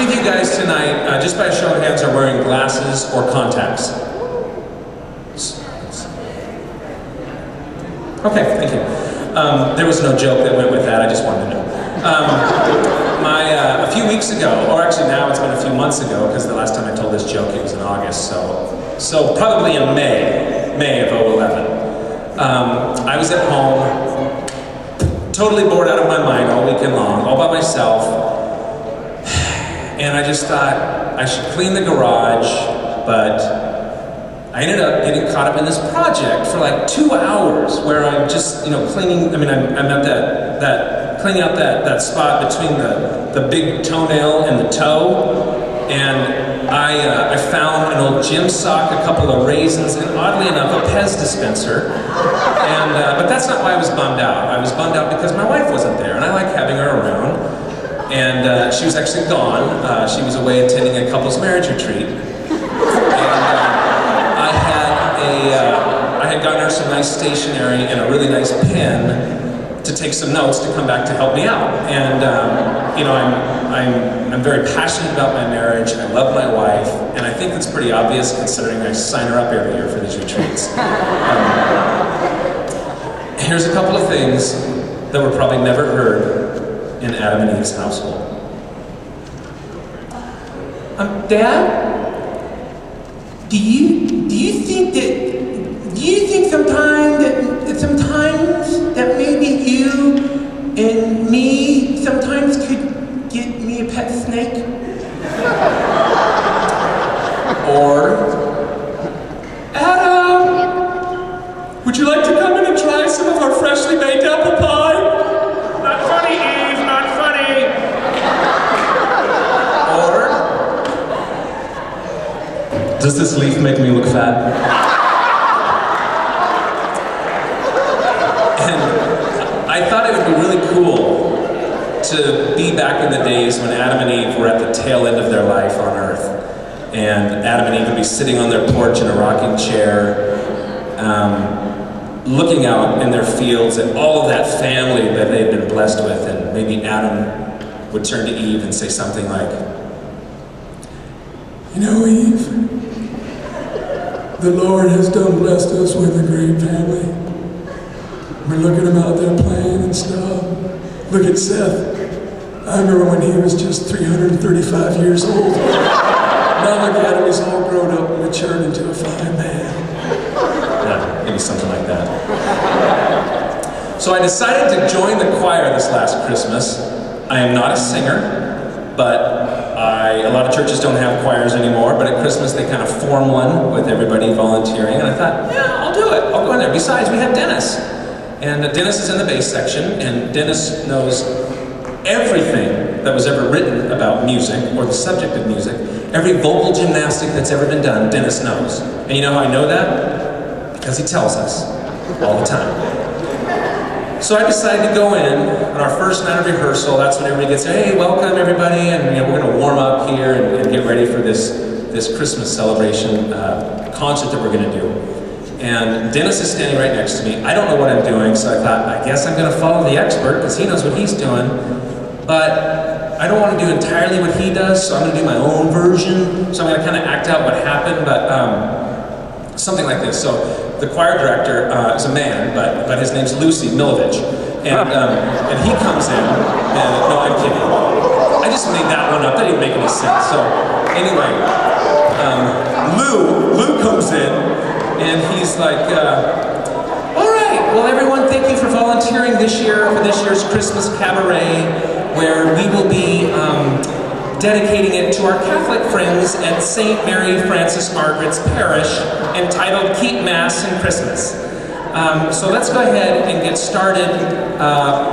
many of you guys tonight, just by a show of hands, are wearing glasses or contacts? Okay, thank you. There was no joke that went with that, I just wanted to know. A few weeks ago, or actually now it's been a few months ago, because the last time I told this joke it was in August, so probably in May of 2011. I was at home, totally bored out of my mind all weekend long, all by myself, and I just thought I should clean the garage, but I ended up getting caught up in this project for like 2 hours where I'm just, cleaning, I'm at cleaning out that spot between the big toenail and the toe, and I found an old gym sock, a couple of raisins, and oddly enough, a Pez dispenser. But that's not why I was bummed out. I was bummed out because my wife wasn't there, and I like having her around. And she was actually gone. She was away attending a couple's marriage retreat. I had gotten her some nice stationery and a really nice pen to take some notes to come back to help me out. And I'm very passionate about my marriage. I love my wife, and I think it's pretty obvious considering I sign her up every year for these retreats. Here's a couple of things that were probably never heard in Adam and Eve's household. Dad, do you think sometimes that maybe you and me sometimes could get me a pet snake? Or, Adam, would you like to come in and try some of our freshly baked apple pie? Not funny, Eve, not funny. Or, does this leaf make me look fat? I thought it would be really cool to be back in the days when Adam and Eve were at the tail end of their life on Earth. And Adam and Eve would be sitting on their porch in a rocking chair, looking out in their fields at all of that family that they had been blessed with. And maybe Adam would turn to Eve and say something like, Eve, the Lord has done blessed us with a great family. We're looking at him out there playing and stuff. Look at Seth. I remember when he was just 335 years old. Now look at him, he's all grown up and matured into a fine man. Yeah, maybe something like that. So I decided to join the choir this last Christmas. I am not a singer, but a lot of churches don't have choirs anymore, but at Christmas they kind of form one with everybody volunteering, and I thought, yeah, I'll do it. I'll go in there. Besides, we have Dennis. And Dennis is in the bass section, and Dennis knows everything that was ever written about music, or the subject of music. Every vocal gymnastic that's ever been done, Dennis knows. And you know how I know that? Because he tells us all the time. So I decided to go in on our first night of rehearsal. That's when everybody gets, hey, welcome everybody, and we're going to warm up here and get ready for this Christmas celebration concert that we're going to do. And Dennis is standing right next to me. I don't know what I'm doing, so I thought, I guess I'm going to follow the expert because he knows what he's doing. But I don't want to do entirely what he does, so I'm going to do my own version. So I'm going to kind of act out what happened, but something like this. So the choir director is a man, but his name's Lucy Milovich. And he comes in, and no, I'm kidding. I just made that one up. That didn't make any sense. So anyway, Lou comes in. And he's like, all right, well everyone, thank you for volunteering this year for this year's Christmas Cabaret, where we will be dedicating it to our Catholic friends at St. Mary Frances Margaret's Parish, entitled Keep Mass and Christmas. So let's go ahead and get started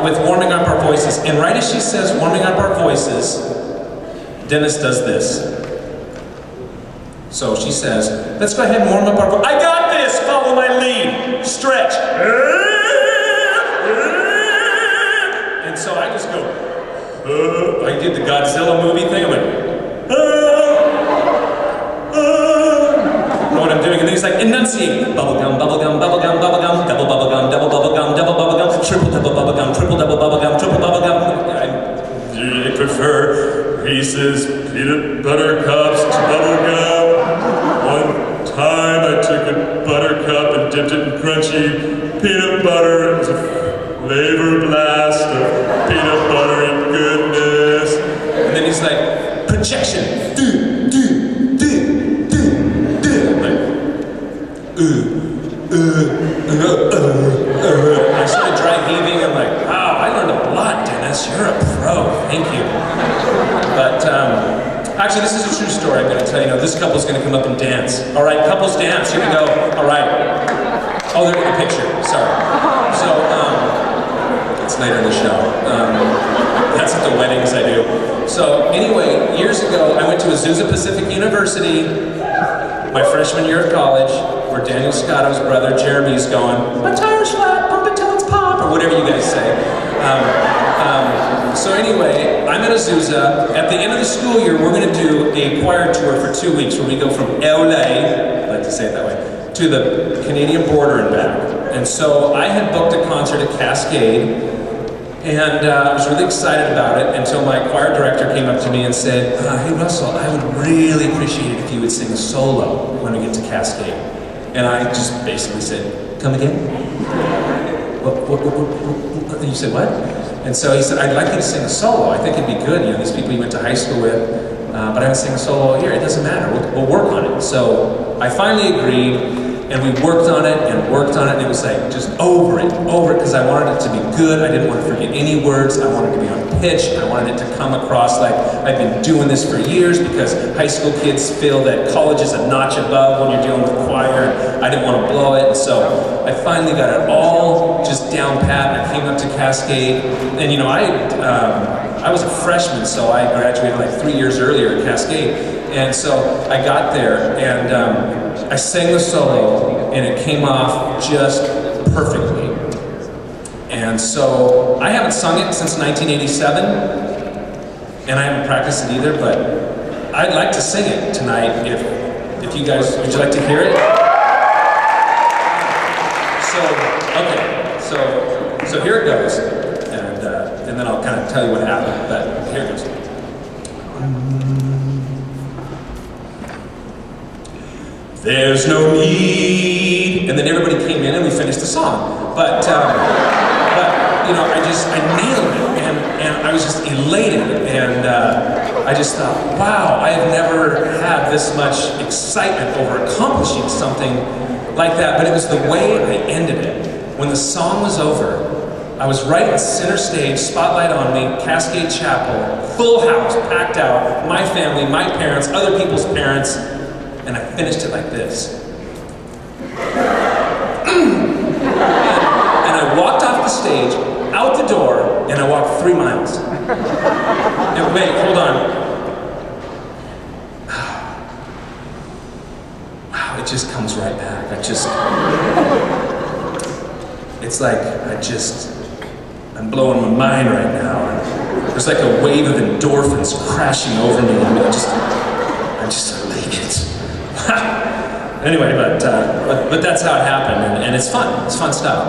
with warming up our voices. And right as she says warming up our voices, Dennis does this. So she says, let's go ahead and warm up our voices. I got this! Follow my lead. Stretch. And so I just go, I did the Godzilla movie thing. I went, know what I'm doing? And then he's like, enunciate. Bubblegum, bubblegum, bubblegum, bubblegum, double bubblegum, double bubblegum, double bubblegum, triple double bubblegum, triple double bubblegum, triple bubblegum. I prefer Reese's peanut butter cups to bubble gum. One time I took a buttercup and dipped it in crunchy peanut butter. It was a flavor blast of peanut butter and goodness. And then he's like, projection, do. I'm like, I started dry heaving. I'm like, wow, I learned a lot, Dennis. You're a pro. Thank you. But actually, this is a true story. I'm going to tell you. This couple's going to come up and dance. All right, couples dance. Here we go. All right. Oh, they're in the picture. Sorry. So it's later in the show. That's at the weddings I do. So anyway, years ago, I went to Azusa Pacific University, my freshman year of college, where Daniel Scotto's brother Jeremy's going, my tire's flat, pump it till it's pop, or whatever you guys say. So anyway, I'm at Azusa. At the end of the school year, we're going to do a choir tour for 2 weeks where we go from LA, I like to say it that way, to the Canadian border and back. And so I had booked a concert at Cascade, and I was really excited about it until my choir director came up to me and said, hey Russell, I would really appreciate it if you would sing a solo when we get to Cascade. And I just basically said, come again? What? You said what? And so he said, I'd like you to sing a solo. I think it'd be good. These people you went to high school with, but I haven't sing a solo all year. It doesn't matter. We'll work on it. So I finally agreed. And we worked on it, and it was like, just over it, because I wanted it to be good. I didn't want to forget any words. I wanted it to be on pitch. I wanted it to come across like I've been doing this for years, because high school kids feel that college is a notch above when you're dealing with choir. I didn't want to blow it, and so I finally got it all just down pat. I came up to Cascade, and I was a freshman, so I graduated like 3 years earlier at Cascade. And so I got there, and I sang the solo, and it came off just perfectly. And so I haven't sung it since 1987, and I haven't practiced it either, but I'd like to sing it tonight if you guys, would you like to hear it? So here it goes, and then I'll kind of tell you what happened, but here it goes. There's no need, and then everybody came in and we finished the song. But I nailed it, and I was just elated, and I just thought, wow, I have never had this much excitement over accomplishing something like that. But it was the way I ended it. When the song was over, I was right in center stage, spotlight on me, Cascade Chapel, full house, packed out, my family, my parents, other people's parents. And I finished it like this. And I walked off the stage, out the door, and I walked 3 miles. And wait, hold on. Wow, it just comes right back. It's like I'm blowing my mind right now. There's like a wave of endorphins crashing over me. I mean, I'm just elated. Anyway, but that's how it happened, and it's fun. It's fun stuff.